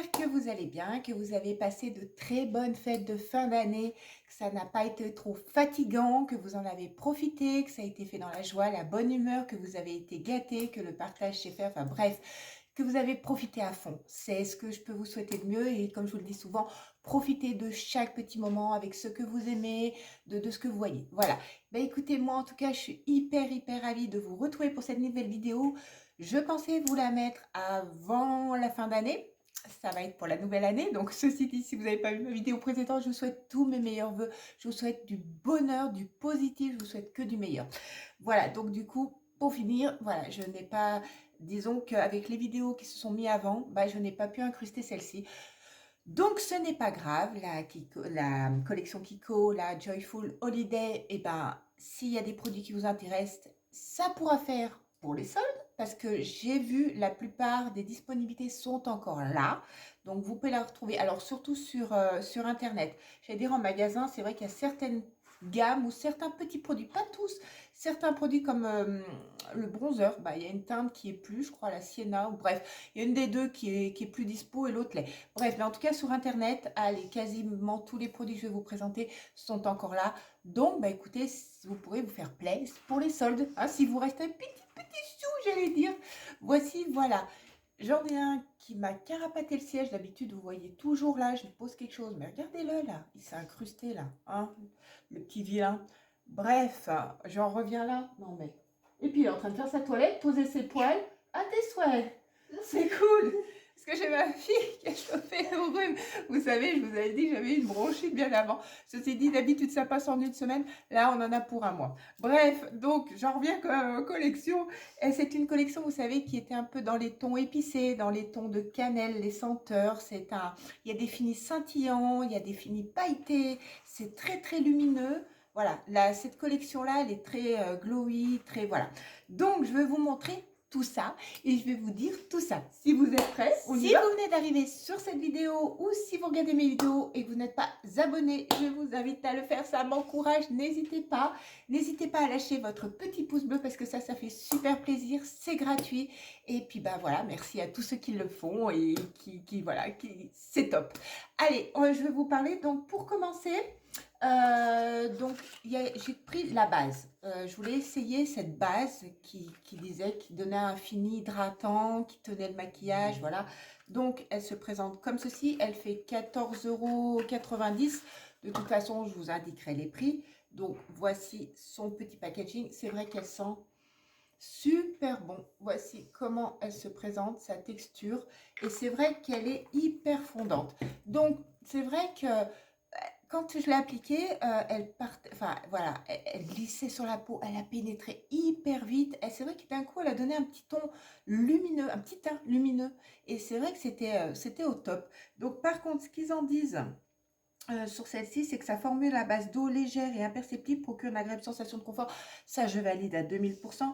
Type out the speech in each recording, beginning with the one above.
J'espère que vous allez bien, que vous avez passé de très bonnes fêtes de fin d'année, que ça n'a pas été trop fatigant, que vous en avez profité, que ça a été fait dans la joie, la bonne humeur, que vous avez été gâtés, que le partage s'est fait, enfin bref, que vous avez profité à fond. C'est ce que je peux vous souhaiter de mieux et comme je vous le dis souvent, profitez de chaque petit moment avec ce que vous aimez, de ce que vous voyez. Voilà. Ben écoutez, moi en tout cas, je suis hyper ravie de vous retrouver pour cette nouvelle vidéo. Je pensais vous la mettre avant la fin d'année. Ça va être pour la nouvelle année. Donc, ceci dit, si vous n'avez pas vu ma vidéo précédente, je vous souhaite tous mes meilleurs voeux. Je vous souhaite du bonheur, du positif. Je vous souhaite que du meilleur. Voilà. Donc, du coup, pour finir, voilà, je n'ai pas, disons qu'avec les vidéos qui se sont mises avant, bah, je n'ai pas pu incruster celle-ci. Donc, ce n'est pas grave. La collection Kiko, la Joyful Holiday, et ben, s'il y a des produits qui vous intéressent, ça pourra faire pour les soldes parce que j'ai vu la plupart des disponibilités sont encore là. Donc, vous pouvez la retrouver. Alors, surtout sur Internet. J'allais dire en magasin, c'est vrai qu'il y a certaines gammes ou certains petits produits, pas tous, certains produits comme le bronzer, bah, il y a une teinte qui est plus, je crois, la Sienna, ou bref, il y a une des deux qui est plus dispo et l'autre l'est. Bref, mais en tout cas, sur Internet, allez, quasiment tous les produits que je vais vous présenter sont encore là. Donc, bah, écoutez, vous pourrez vous faire plaisir pour les soldes. Hein, si vous restez un petit sou, j'allais dire. Voici, voilà. J'en ai un qui m'a carapaté le siège. D'habitude, vous voyez toujours là, je lui pose quelque chose. Mais regardez-le là, il s'est incrusté là. Hein, le petit vilain. Bref, j'en reviens là. Non mais... Et puis, il est en train de faire sa toilette, poser ses poils à tes souhaits. C'est cool. Parce que j'ai ma fille qui a chopé au rhume. Vous savez, je vous avais dit que j'avais une bronchite bien avant. Ceci dit, d'habitude, ça passe en une semaine. Là, on en a pour un mois. Bref, donc, j'en reviens quand même aux collections. Et c'est une collection, vous savez, qui était un peu dans les tons épicés, dans les tons de cannelle, les senteurs. Il y a des finis scintillants, il y a des finis pailletés. C'est très lumineux. Voilà, cette collection-là, elle est très glowy, très... Voilà. Donc, je vais vous montrer tout ça et je vais vous dire tout ça. Si vous êtes prêts, si vous venez d'arriver sur cette vidéo ou si vous regardez mes vidéos et que vous n'êtes pas abonné, je vous invite à le faire, ça m'encourage, n'hésitez pas à lâcher votre petit pouce bleu parce que ça fait super plaisir, c'est gratuit et puis bah voilà, merci à tous ceux qui le font et c'est top. Allez, je vais vous parler donc pour commencer. Donc, j'ai pris la base. Je voulais essayer cette base qui donnait un fini hydratant, qui tenait le maquillage, voilà. Donc, elle se présente comme ceci. Elle fait 14,90 €. De toute façon, je vous indiquerai les prix. Donc, voici son petit packaging. C'est vrai qu'elle sent super bon. Voici comment elle se présente, sa texture. Et c'est vrai qu'elle est hyper fondante. Donc, c'est vrai que quand je l'ai appliquée, elle glissait sur la peau, elle a pénétré hyper vite. Et c'est vrai que d'un coup, elle a donné un petit ton lumineux, un petit teint lumineux. Et c'est vrai que c'était au top. Donc, par contre, ce qu'ils en disent sur celle-ci, c'est que sa formule à base d'eau légère et imperceptible procure une agréable sensation de confort. Ça, je valide à 2000%.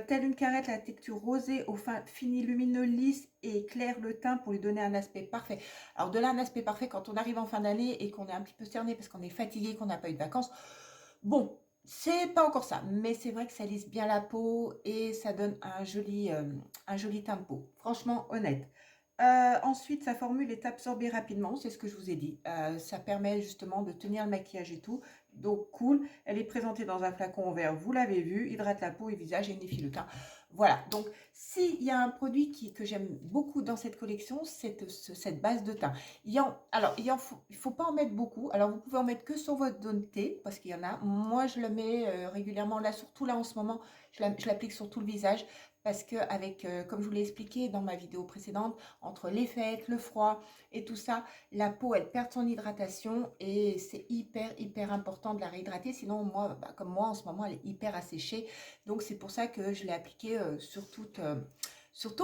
Telle une carrette, la texture rosée au fin fini lumineux, lisse et éclaire le teint pour lui donner un aspect parfait. Alors, de là, un aspect parfait quand on arrive en fin d'année et qu'on est un petit peu cerné parce qu'on est fatigué, qu'on n'a pas eu de vacances. Bon, c'est pas encore ça, mais c'est vrai que ça lisse bien la peau et ça donne un joli teint de peau. Franchement, honnête. Ensuite, sa formule est absorbée rapidement, c'est ce que je vous ai dit. Ça permet justement de tenir le maquillage et tout. Donc, cool. Elle est présentée dans un flacon en verre, vous l'avez vu. Hydrate la peau et visage et unifie le teint. Voilà. Donc, s'il y a un produit que j'aime beaucoup dans cette collection, c'est cette base de teint. Il faut pas en mettre beaucoup. Alors, vous pouvez en mettre que sur votre zone T, parce qu'il y en a. Moi, je le mets régulièrement. Là, surtout là en ce moment, je l'applique sur tout le visage. Parce que comme je vous l'ai expliqué dans ma vidéo précédente, entre les fêtes, le froid et tout ça, la peau, elle perd son hydratation et c'est hyper important de la réhydrater. Sinon, moi, comme moi, en ce moment, elle est hyper asséchée. Donc, c'est pour ça que je l'ai appliquée sur tout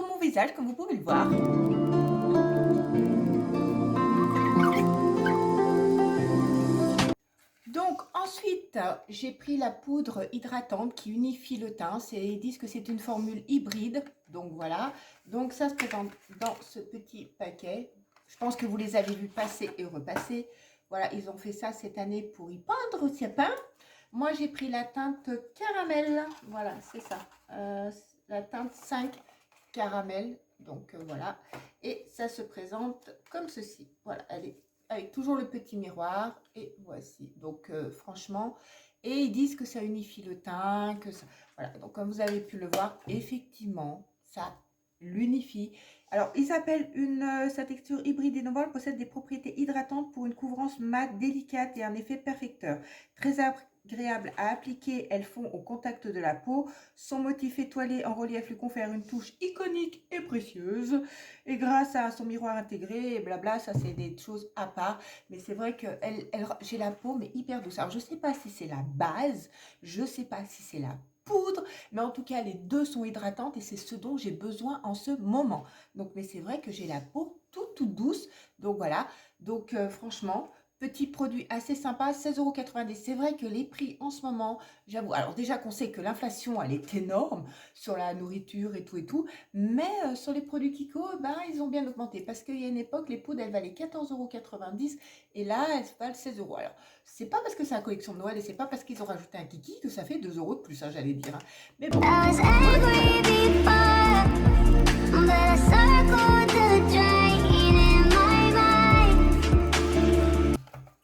mon visage, comme vous pouvez le voir. Donc ensuite, j'ai pris la poudre hydratante qui unifie le teint. Ils disent que c'est une formule hybride. Donc voilà. Donc ça se présente dans ce petit paquet. Je pense que vous les avez vus passer et repasser. Voilà, ils ont fait ça cette année pour y peindre au sapin. Moi, j'ai pris la teinte caramel. Voilà, c'est ça. La teinte 5 caramel. Donc voilà, et ça se présente comme ceci. Voilà, elle est avec toujours le petit miroir, et voici. Donc franchement, et ils disent que ça unifie le teint, que ça... Voilà, donc comme vous avez pu le voir, effectivement, ça l'unifie. Alors, ils s'appellent sa texture hybride innovante possède des propriétés hydratantes pour une couvrance mate, délicate et un effet perfecteur. Très agréable à appliquer, elles font au contact de la peau. Son motif étoilé en relief lui confère une touche iconique et précieuse. Et grâce à son miroir intégré, et blabla, ça c'est des choses à part. Mais c'est vrai que j'ai la peau mais hyper douce. Alors, je ne sais pas si c'est la base, je ne sais pas si c'est la poudre, mais en tout cas les deux sont hydratantes et c'est ce dont j'ai besoin en ce moment. Donc mais c'est vrai que j'ai la peau toute douce, donc voilà. Donc franchement, petit produit assez sympa, 16,90 €. C'est vrai que les prix en ce moment, j'avoue, alors déjà qu'on sait que l'inflation elle est énorme sur la nourriture et tout, mais sur les produits Kiko, ben ils ont bien augmenté parce qu'il y a une époque les poudres elles valaient 14,90 € et là elles valent 16 €. Alors c'est pas parce que c'est la collection de Noël et c'est pas parce qu'ils ont rajouté un kiki que ça fait 2 € de plus, hein, j'allais dire, hein. Mais bon.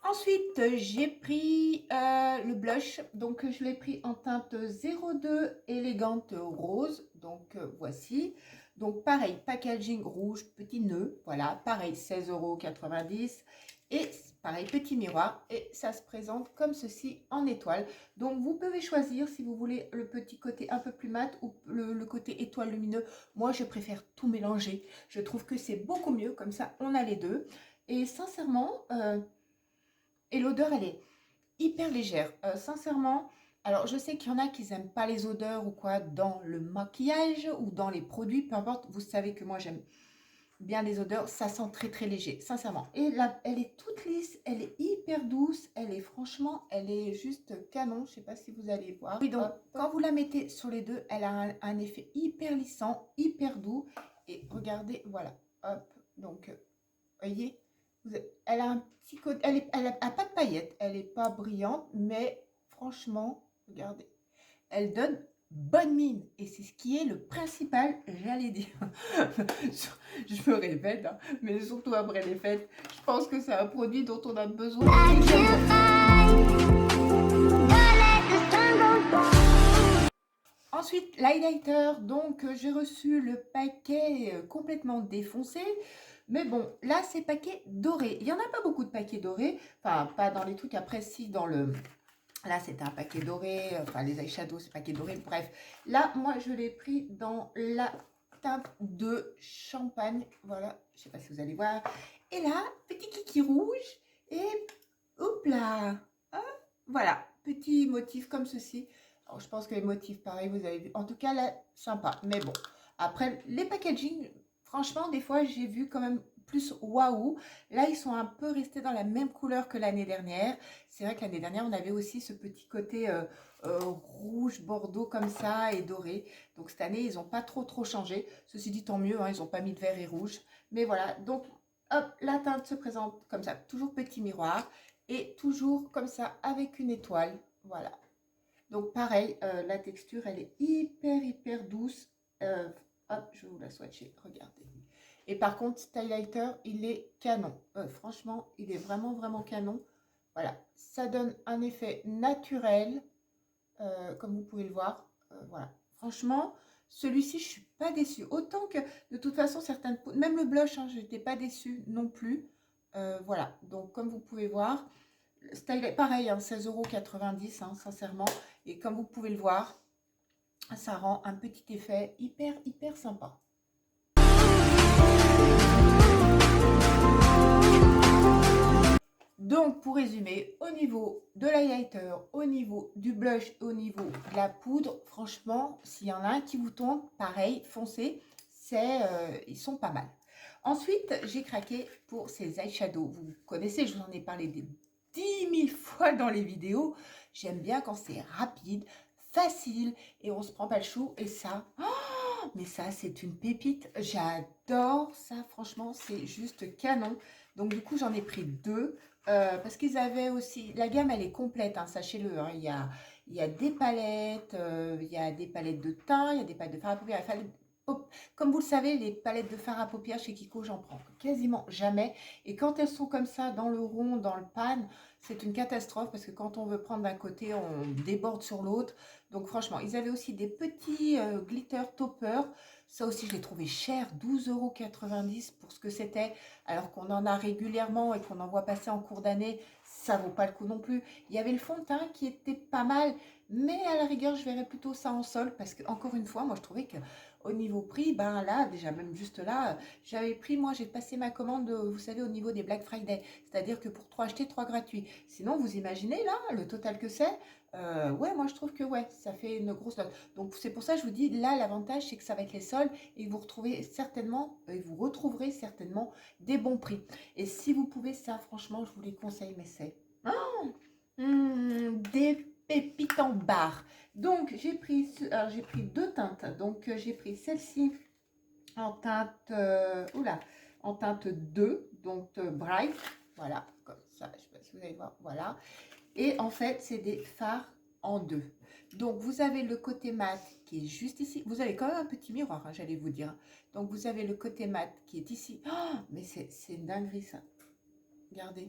Ensuite, j'ai pris le blush. Donc, je l'ai pris en teinte 02 élégante rose. Donc, voici. Donc, pareil, packaging rouge, petit nœud. Voilà, pareil, 16,90 €. Et pareil, petit miroir. Et ça se présente comme ceci en étoile. Donc, vous pouvez choisir si vous voulez le petit côté un peu plus mat ou le côté étoile lumineux. Moi, je préfère tout mélanger. Je trouve que c'est beaucoup mieux. Comme ça, on a les deux. Et sincèrement... et l'odeur, elle est hyper légère. Sincèrement, alors je sais qu'il y en a qui n'aiment pas les odeurs ou quoi dans le maquillage ou dans les produits, peu importe. Vous savez que moi, j'aime bien les odeurs. Ça sent très léger, sincèrement. Et là, elle est toute lisse, elle est hyper douce. Elle est franchement, elle est juste canon. Je ne sais pas si vous allez voir. Oui, donc quand vous la mettez sur les deux, elle a un effet hyper lissant, hyper doux. Et regardez, voilà. Hop, donc, voyez, elle a un petit côté, elle a pas de paillettes, elle n'est pas brillante, mais franchement, regardez, elle donne bonne mine. Et c'est ce qui est le principal, j'allais dire. Je me répète, hein, mais surtout après les fêtes, je pense que c'est un produit dont on a besoin. Ensuite, l'highlighter, donc j'ai reçu le paquet complètement défoncé. Mais bon, là, c'est paquet doré. Il n'y en a pas beaucoup de paquets dorés. Enfin, pas dans les trucs. Après, si, dans le... Là, c'était un paquet doré. Enfin, les eyeshadows, c'est paquet doré. Bref, là, moi, je l'ai pris dans la teinte de champagne. Voilà, je ne sais pas si vous allez voir. Et là, petit kiki rouge. Et hop là, hein, voilà, petit motif comme ceci. Alors, je pense que les motifs, pareil, vous avez vu. En tout cas, là, sympa. Mais bon, après, les packaging, franchement, des fois, j'ai vu quand même plus waouh. Là, ils sont un peu restés dans la même couleur que l'année dernière. C'est vrai que l'année dernière, on avait aussi ce petit côté rouge, bordeaux comme ça et doré. Donc, cette année, ils n'ont pas trop changé. Ceci dit, tant mieux, hein, ils n'ont pas mis de vert et rouge. Mais voilà, donc, hop, la teinte se présente comme ça. Toujours petit miroir et toujours comme ça avec une étoile. Voilà. Donc pareil, la texture, elle est hyper douce. Hop, je vais vous la swatcher, regardez. Et par contre, cet highlighter, il est canon. Franchement, il est vraiment canon. Voilà, ça donne un effet naturel, comme vous pouvez le voir. Voilà, franchement, celui-ci, je suis pas déçue. Autant que, de toute façon, certaines... Même le blush, hein, je n'étais pas déçue non plus. Voilà, donc comme vous pouvez voir... Style, pareil, hein, 16,90 €, hein, sincèrement. Et comme vous pouvez le voir, ça rend un petit effet hyper sympa. Donc, pour résumer, au niveau de l'highlighter, au niveau du blush, au niveau de la poudre, franchement, s'il y en a un qui vous tombe, pareil, foncez, ils sont pas mal. Ensuite, j'ai craqué pour ces eyeshadows. Vous connaissez, je vous en ai parlé des 10 000 fois dans les vidéos. J'aime bien quand c'est rapide, facile et on se prend pas le chou. Et ça, oh, mais ça, c'est une pépite. J'adore ça, franchement, c'est juste canon. Donc, du coup, j'en ai pris deux. Parce qu'ils avaient aussi... La gamme, elle est complète, hein, sachez-le. Hein, il y a des palettes, il y a des palettes de teint, il y a des palettes de fard à paupières. Comme vous le savez, les palettes de fard à paupières chez Kiko, j'en prends quasiment jamais. Et quand elles sont comme ça, dans le rond, dans le pan, c'est une catastrophe parce que quand on veut prendre d'un côté, on déborde sur l'autre. Donc franchement, ils avaient aussi des petits glitter toppers. Ça aussi, je l'ai trouvé cher, 12,90 € pour ce que c'était. Alors qu'on en a régulièrement et qu'on en voit passer en cours d'année, ça vaut pas le coup non plus. Il y avait le fond de teint qui était pas mal, mais à la rigueur, je verrais plutôt ça en sol parce que, encore une fois, moi, je trouvais que au niveau prix, ben là, déjà même juste là, j'avais pris, moi, j'ai passé ma commande, vous savez, au niveau des Black Friday. C'est-à-dire que pour 3 achetés, 3 gratuits. Sinon, vous imaginez là, le total que c'est. Ouais, moi, je trouve que ouais, ça fait une grosse note. Donc, c'est pour ça que je vous dis, là, l'avantage, c'est que ça va être les soldes et vous retrouvez certainement, et vous retrouverez certainement des bons prix. Et si vous pouvez ça, franchement, je vous les conseille, mais c'est des pépites en barre. Donc, j'ai pris deux teintes. Donc, j'ai pris celle-ci en teinte, oula, en teinte 2, donc bright. Voilà, comme ça, je ne sais pas si vous allez voir, voilà. Et en fait, c'est des fards en deux. Donc, vous avez le côté mat qui est juste ici. Vous avez quand même un petit miroir, hein, j'allais vous dire. Donc, vous avez le côté mat qui est ici. Oh, mais c'est une dinguerie, ça. Regardez.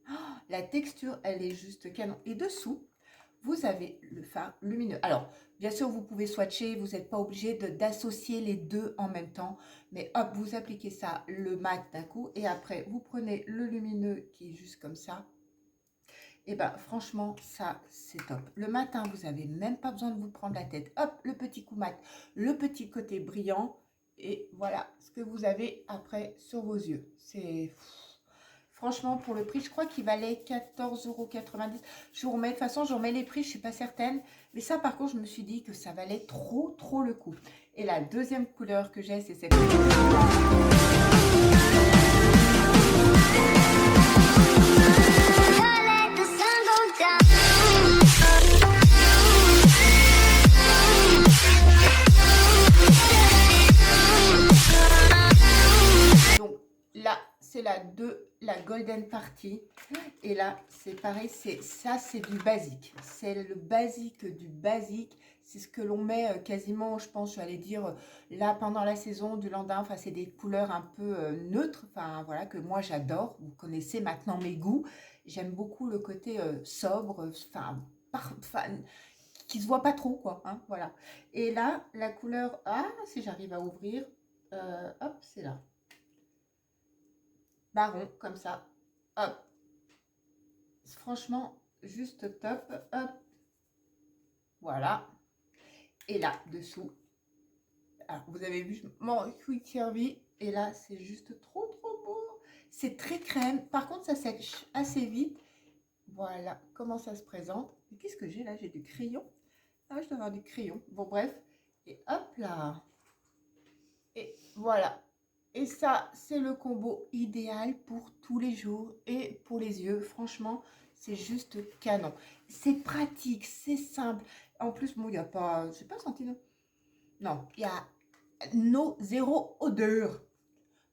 Oh, la texture, elle est juste canon. Et dessous, vous avez le fard lumineux. Alors, bien sûr, vous pouvez swatcher, vous n'êtes pas obligé d'associer les deux en même temps, mais hop, vous appliquez ça, le mat d'un coup, et après, vous prenez le lumineux qui est juste comme ça. Et ben franchement, ça, c'est top. Le matin, vous n'avez même pas besoin de vous prendre la tête. Hop, le petit coup mat, le petit côté brillant, et voilà ce que vous avez après sur vos yeux. C'est... Franchement, pour le prix, je crois qu'il valait 14,90 €. Je vous remets, de toute façon, je remets les prix, je ne suis pas certaine. Mais ça, par contre, je me suis dit que ça valait trop, trop le coup. Et la deuxième couleur que j'ai, c'est cette donc là, c'est la Golden Party. Et là, c'est pareil, c'est du basique. C'est le basique du basique. C'est ce que l'on met quasiment, je pense, j'allais dire, là, pendant la saison du Landin. Enfin, c'est des couleurs un peu neutres. Enfin, voilà, que moi, j'adore. Vous connaissez maintenant mes goûts. J'aime beaucoup le côté sobre, enfin, qui se voit pas trop, quoi. Hein, voilà. Et là, la couleur, ah, si j'arrive à ouvrir, hop, c'est là. Marron, comme ça. Hop. Franchement, juste top. Hop. Voilà. Et là, dessous. Alors, vous avez vu mon quick servi. Et là, c'est juste trop, trop beau. C'est très crème. Par contre, ça sèche assez vite. Voilà comment ça se présente. Mais qu'est-ce que j'ai là? J'ai du crayon. Ah, je dois avoir du crayon. Bon, bref. Et hop là. Et voilà. Et ça, c'est le combo idéal pour tous les jours et pour les yeux. Franchement, c'est juste canon. C'est pratique, c'est simple. En plus, bon, il n'y a pas... Je n'ai pas senti, non? Non, il y a zéro odeur.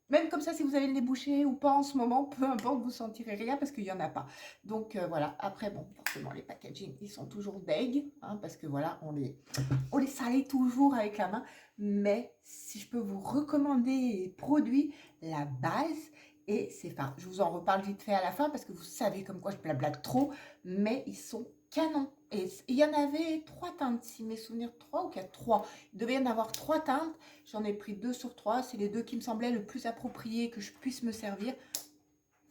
Même comme ça, si vous avez le nez bouché ou pas en ce moment, peu importe, vous sentirez rien parce qu'il n'y en a pas. Donc voilà, après, bon, forcément, les packaging, ils sont toujours deg, hein, parce que voilà, on les salait toujours avec la main. Mais si je peux vous recommander les produits, la base, et c'est enfin, je vous en reparle vite fait à la fin parce que vous savez comme quoi je blablate trop, mais ils sont canons. Et il y en avait 3 teintes, si mes souvenirs, 3 ou 4, 3. Il devait y en avoir 3 teintes. J'en ai pris 2 sur 3. C'est les deux qui me semblaient le plus appropriés que je puisse me servir.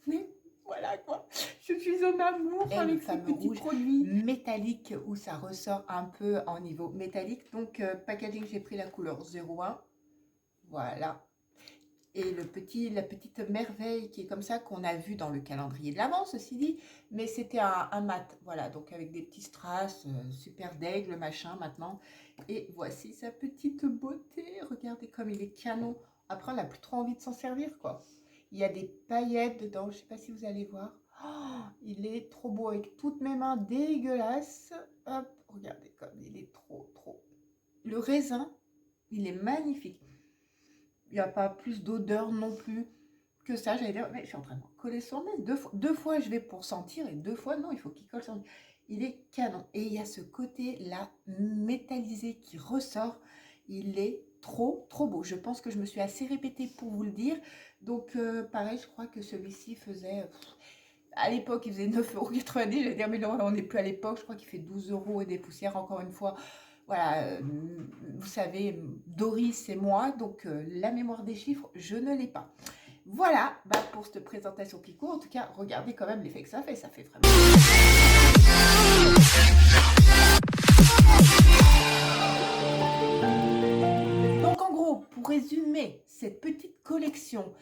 Mais voilà quoi, je suis en amour avec ces petits produits métalliques où ça ressort un peu en niveau métallique. Donc packaging, j'ai pris la couleur 01. Voilà. Et la petite merveille qui est comme ça qu'on a vu dans le calendrier de l'Avent, ceci dit, mais c'était un mat, voilà, donc avec des petits strass, super d'aigle, machin maintenant. Et voici sa petite beauté, regardez comme il est canon. Après, on n'a plus trop envie de s'en servir, quoi. Il y a des paillettes dedans, je ne sais pas si vous allez voir. Oh, il est trop beau avec toutes mes mains dégueulasses. Hop, regardez comme il est trop, trop. Le raisin, il est magnifique. Il n'y a pas plus d'odeur non plus que ça. J'allais dire, mais je suis en train de me coller sur le nez. Deux fois, je vais pour sentir et 2 fois, non, il faut qu'il colle sur le nez. Il est canon. Et il y a ce côté-là métallisé qui ressort. Il est trop beau. Je pense que je me suis assez répétée pour vous le dire. Donc, pareil, je crois que celui-ci faisait... à l'époque, il faisait 9,90 €. Je vais dire, mais non, on n'est plus à l'époque. Je crois qu'il fait 12 € et des poussières, encore une fois. Voilà, vous savez, Doris et moi, donc la mémoire des chiffres, je ne l'ai pas. Voilà, bah, pour cette présentation Kiko. En tout cas, regardez quand même l'effet que ça fait vraiment. Donc en gros, pour résumer cette petite collection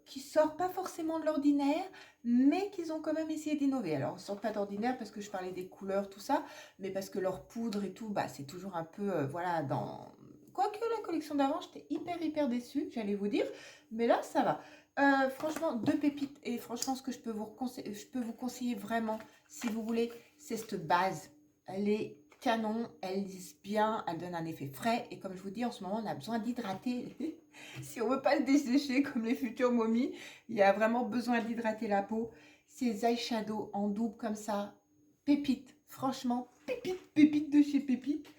qui sort pas forcément de l'ordinaire, mais qu'ils ont quand même essayé d'innover. Alors, ils sortent pas d'ordinaire parce que je parlais des couleurs, tout ça, mais parce que leur poudre et tout, bah, c'est toujours un peu, voilà, dans... Quoique la collection d'avant, j'étais hyper déçue, j'allais vous dire, mais là, ça va. Franchement, 2 pépites, et franchement, ce que je peux vous conseiller vraiment, si vous voulez, c'est cette base. Elle est canon, elle lisse bien, elle donne un effet frais, et comme je vous dis, en ce moment, on a besoin d'hydrater. Si on veut pas le dessécher comme les futures momies, il y a vraiment besoin d'hydrater la peau. Ces eyeshadows en double comme ça, pépite, franchement, pépite de chez pépite.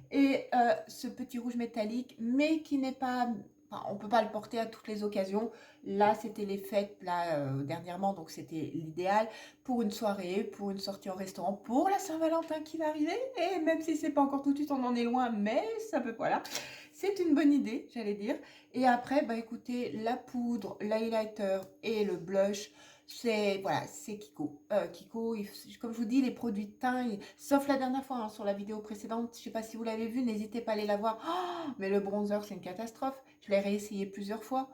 Et ce petit rouge métallique, mais qui n'est pas... Enfin, on ne peut pas le porter à toutes les occasions. Là, c'était les fêtes, là, dernièrement, donc c'était l'idéal pour une soirée, pour une sortie au restaurant, pour la Saint-Valentin qui va arriver. Et même si c'est pas encore tout de suite, on en est loin, mais ça peut, voilà. C'est une bonne idée, j'allais dire. Et après, bah écoutez, la poudre, l'highlighter et le blush, c'est voilà, c'est Kiko. Kiko, comme je vous dis, les produits de teint, sauf la dernière fois, hein, sur la vidéo précédente, je ne sais pas si vous l'avez vu, n'hésitez pas à aller la voir. Oh, mais le bronzer, c'est une catastrophe. Je l'ai réessayé plusieurs fois.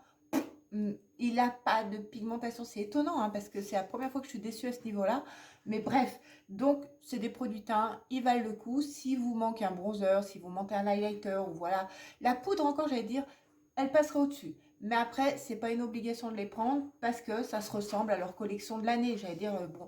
Il n'a pas de pigmentation, c'est étonnant, hein, parce que c'est la première fois que je suis déçue à ce niveau-là. Mais bref, donc c'est des produits teint, ils valent le coup. Si vous manquez un bronzer, si vous manquez un highlighter, ou voilà. La poudre encore, j'allais dire, elle passera au-dessus. Mais après, c'est pas une obligation de les prendre parce que ça se ressemble à leur collection de l'année. J'allais dire, bon,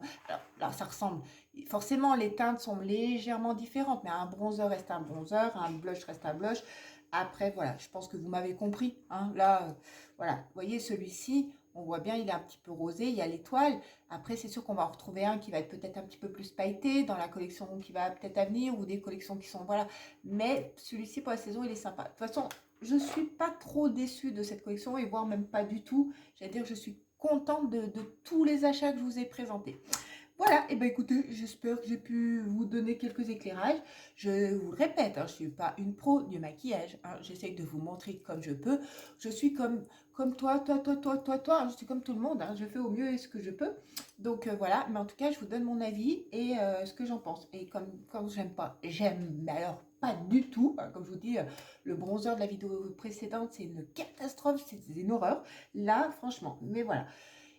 alors ça ressemble. Forcément, les teintes sont légèrement différentes, mais un bronzer reste un bronzer, un blush reste un blush. Après, voilà, je pense que vous m'avez compris. Hein. Là, voilà, vous voyez, celui-ci, on voit bien, il est un petit peu rosé, il y a l'étoile. Après, c'est sûr qu'on va en retrouver un qui va être peut-être un petit peu plus pailleté dans la collection qui va peut-être à venir ou des collections qui sont, voilà. Mais celui-ci, pour la saison, il est sympa. De toute façon, je ne suis pas trop déçue de cette collection et voire même pas du tout. J'allais dire, je suis contente de tous les achats que je vous ai présentés. Voilà, et bien écoutez, j'espère que j'ai pu vous donner quelques éclairages. Je vous le répète, hein, je ne suis pas une pro du maquillage. Hein, j'essaie de vous montrer comme je peux. Je suis comme toi. Hein, je suis comme tout le monde. Hein, je fais au mieux ce que je peux. Donc voilà, mais en tout cas, je vous donne mon avis et ce que j'en pense. Et comme j'aime pas, mais alors pas du tout. Hein, comme je vous dis, le bronzer de la vidéo précédente, c'est une catastrophe, c'est une horreur. Là, franchement, mais voilà.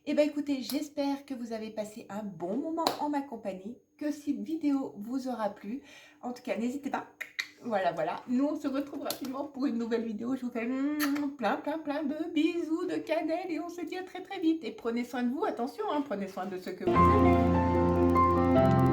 Eh bien écoutez, j'espère que vous avez passé un bon moment en ma compagnie, que cette vidéo vous aura plu. En tout cas, n'hésitez pas. Voilà. Nous, on se retrouve rapidement pour une nouvelle vidéo. Je vous fais plein de bisous, de cannelle et on se dit à très vite. Et prenez soin de vous, attention, hein, prenez soin de ceux que vous aimez.